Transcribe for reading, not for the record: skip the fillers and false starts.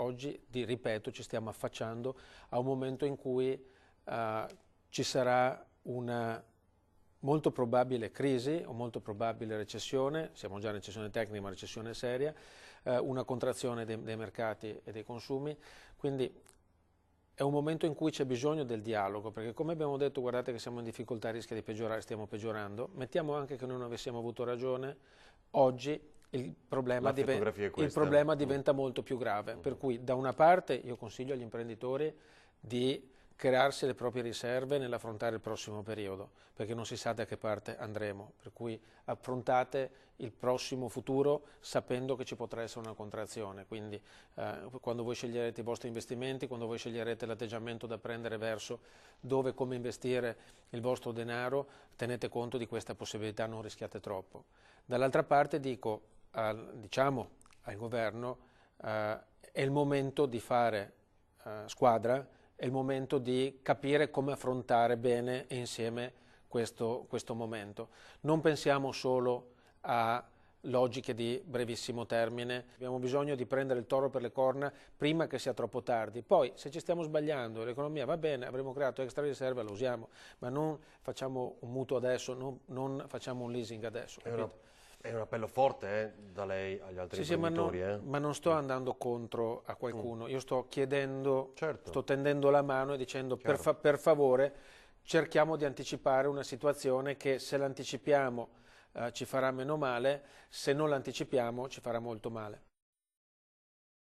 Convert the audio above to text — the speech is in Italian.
oggi, ripeto, ci stiamo affacciando a un momento in cui ci sarà una molto probabile crisi o molto probabile recessione, siamo già in recessione tecnica ma recessione seria, una contrazione dei mercati e dei consumi, quindi è un momento in cui c'è bisogno del dialogo, perché come abbiamo detto, guardate che siamo in difficoltà, rischia di peggiorare, stiamo peggiorando, mettiamo anche che noi non avessimo avuto ragione, oggi il problema diventa molto più grave, per cui da una parte io consiglio agli imprenditori di crearsi le proprie riserve nell'affrontare il prossimo periodo, perché non si sa da che parte andremo, per cui affrontate il prossimo futuro sapendo che ci potrà essere una contrazione, quindi quando voi sceglierete i vostri investimenti, quando voi sceglierete l'atteggiamento da prendere verso dove e come investire il vostro denaro, tenete conto di questa possibilità, non rischiate troppo. Dall'altra parte diciamo al governo è il momento di fare squadra, è il momento di capire come affrontare bene e insieme questo momento. Non pensiamo solo a logiche di brevissimo termine, abbiamo bisogno di prendere il toro per le corna prima che sia troppo tardi. Poi se ci stiamo sbagliando, l'economia va bene, avremo creato extra riserve, lo usiamo, ma non facciamo un mutuo adesso, non facciamo un leasing adesso. È un appello forte da lei agli altri imprenditori. Ma non sto andando contro a qualcuno, io sto chiedendo, sto tendendo la mano e dicendo per favore cerchiamo di anticipare una situazione che se l'anticipiamo ci farà meno male, se non l'anticipiamo ci farà molto male.